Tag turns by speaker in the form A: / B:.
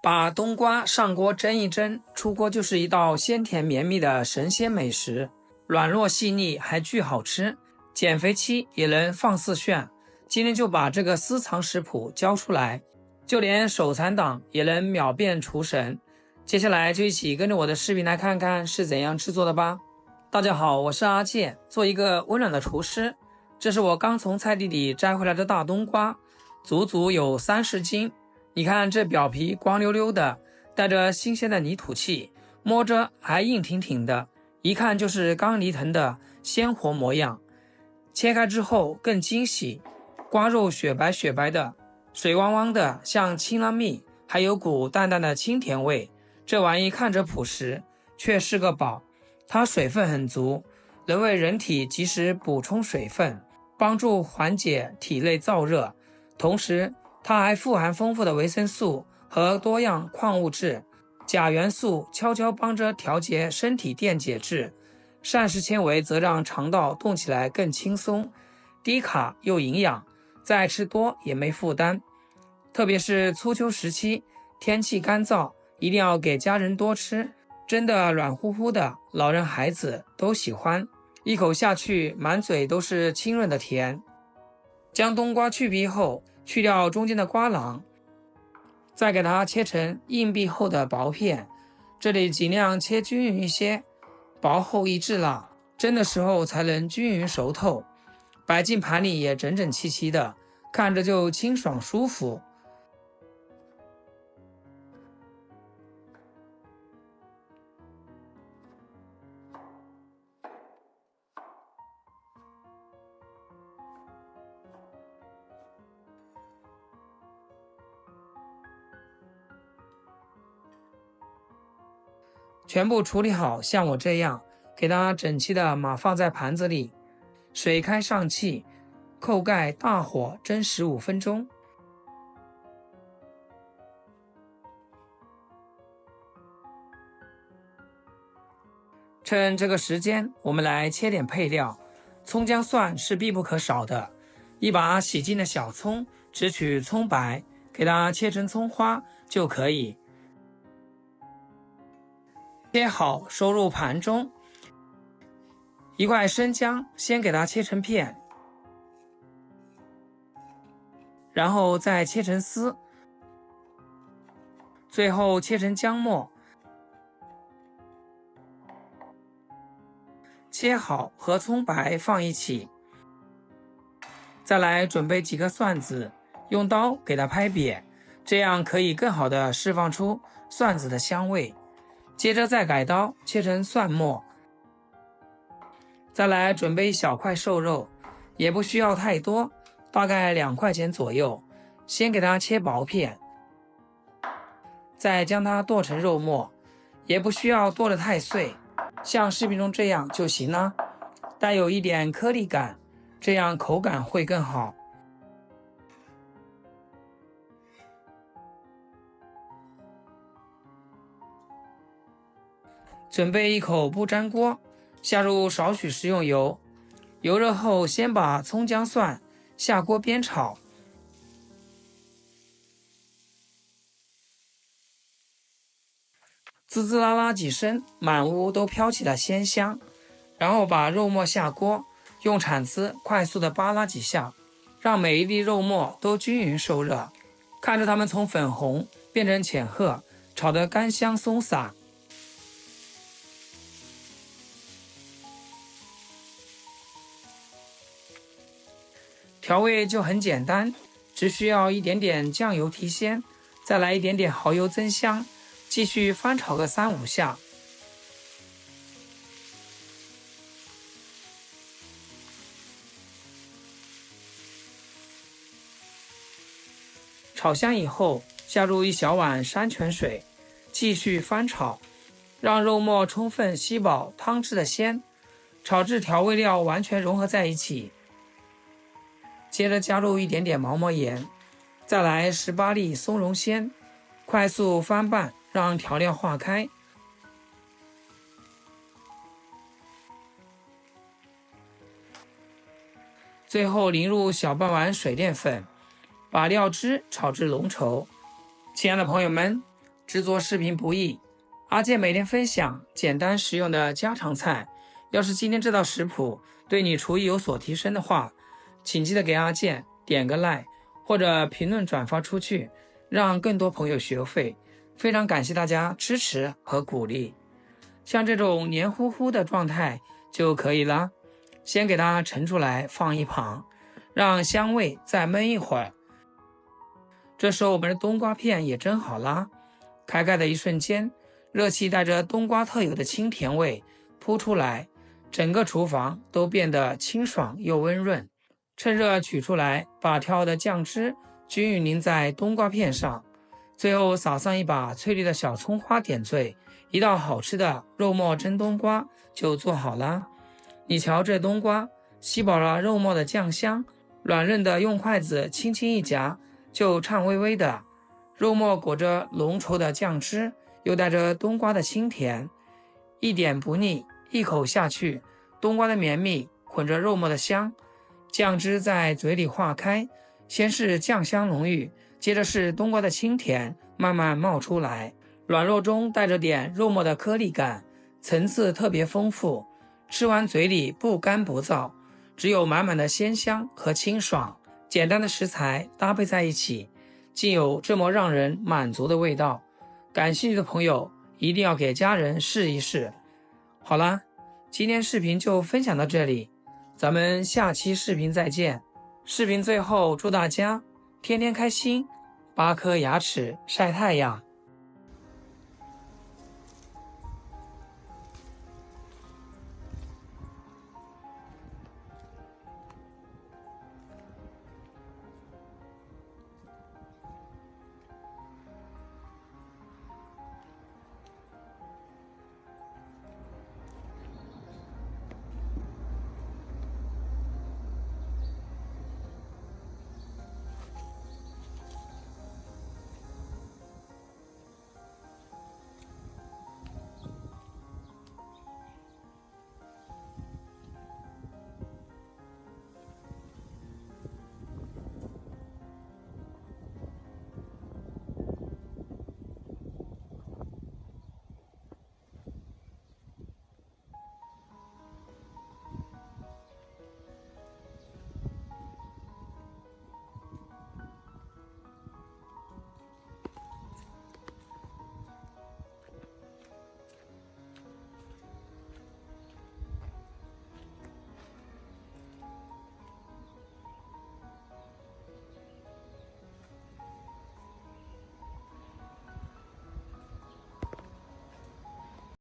A: 把冬瓜上锅蒸一蒸，出锅就是一道鲜甜绵密的神仙美食，软糯细腻还巨好吃，减肥期也能放肆炫。今天就把这个私藏食谱教出来，就连手残党也能秒变厨神。接下来就一起跟着我的视频来看看是怎样制作的吧。大家好，我是阿健，做一个温暖的厨师。这是我刚从菜地里摘回来的大冬瓜，足足有30斤。你看这表皮光溜溜的，带着新鲜的泥土气，摸着还硬挺挺的，一看就是刚犁腾的鲜活模样。切开之后更惊喜，瓜肉雪白雪白的，水汪汪的像青粑蜜，还有股淡淡的清甜味。这玩意看着朴实，却是个宝。它水分很足，能为人体及时补充水分，帮助缓解体内燥热，同时它还富含丰富的维生素和多样矿物质，钾元素悄悄帮着调节身体电解质，膳食纤维则让肠道动起来更轻松，低卡又营养，再吃多也没负担。特别是初秋时期，天气干燥，一定要给家人多吃，真的软乎乎的，老人孩子都喜欢，一口下去满嘴都是清润的甜。将冬瓜去皮后，去掉中间的瓜囊，再给它切成硬币厚的薄片，这里尽量切均匀一些，薄厚一致了，蒸的时候才能均匀熟透。摆进盘里也整整齐齐的，看着就清爽舒服。全部处理好，像我这样，给它整齐的码放在盘子里。水开上气，扣盖大火蒸15分钟。趁这个时间，我们来切点配料。葱姜蒜是必不可少的，一把洗净的小葱，只取葱白，给它切成葱花就可以。切好收入盘中。一块生姜先给它切成片，然后再切成丝，最后切成姜末。切好和葱白放一起。再来准备几个蒜子，用刀给它拍扁，这样可以更好的释放出蒜子的香味。接着再改刀切成蒜末。再来准备一小块瘦肉，也不需要太多，大概2块钱左右，先给它切薄片，再将它剁成肉末，也不需要剁得太碎，像视频中这样就行了，带有一点颗粒感，这样口感会更好。准备一口不粘锅，下入少许食用油，油热后先把葱姜蒜下锅煸炒，滋滋啦啦几声，满屋都飘起了鲜香。然后把肉末下锅，用铲子快速的扒拉几下，让每一粒肉末都均匀受热，看着它们从粉红变成浅褐，炒得干香松散。调味就很简单，只需要一点点酱油提鲜，再来一点点蚝油增香，继续翻炒个3-5下。炒香以后，下入1小碗山泉水，继续翻炒，让肉末充分吸饱汤汁的鲜，炒至调味料完全融合在一起。接着加入一点点毛毛盐，再来18粒松茸鲜，快速翻拌，让调料化开。最后淋入小半碗水淀粉，把料汁炒至浓稠。亲爱的朋友们，制作视频不易，阿健每天分享简单实用的家常菜。要是今天这道食谱对你厨艺有所提升的话，请记得给阿健点个 like 或者评论转发出去，让更多朋友学会。非常感谢大家支持和鼓励。像这种黏糊糊的状态就可以了，先给它盛出来放一旁，让香味再焖一会儿。这时候我们的冬瓜片也蒸好啦，开盖的一瞬间，热气带着冬瓜特有的清甜味扑出来，整个厨房都变得清爽又温润。趁热取出来，把调好的酱汁均匀淋在冬瓜片上，最后撒上一把翠绿的小葱花点缀，一道好吃的肉末蒸冬瓜就做好啦。你瞧这冬瓜吸饱了肉末的酱香，软嫩的用筷子轻轻一夹就颤巍巍的，肉末裹着浓稠的酱汁，又带着冬瓜的清甜，一点不腻，一口下去，冬瓜的绵密混着肉末的香，酱汁在嘴里化开，先是酱香浓郁，接着是冬瓜的清甜慢慢冒出来，软糯中带着点肉末的颗粒感，层次特别丰富，吃完嘴里不干不燥，只有满满的鲜香和清爽。简单的食材搭配在一起，竟有这么让人满足的味道。感兴趣的朋友一定要给家人试一试。好啦，今天视频就分享到这里，咱们下期视频再见。视频最后祝大家天天开心，8颗牙齿晒太阳。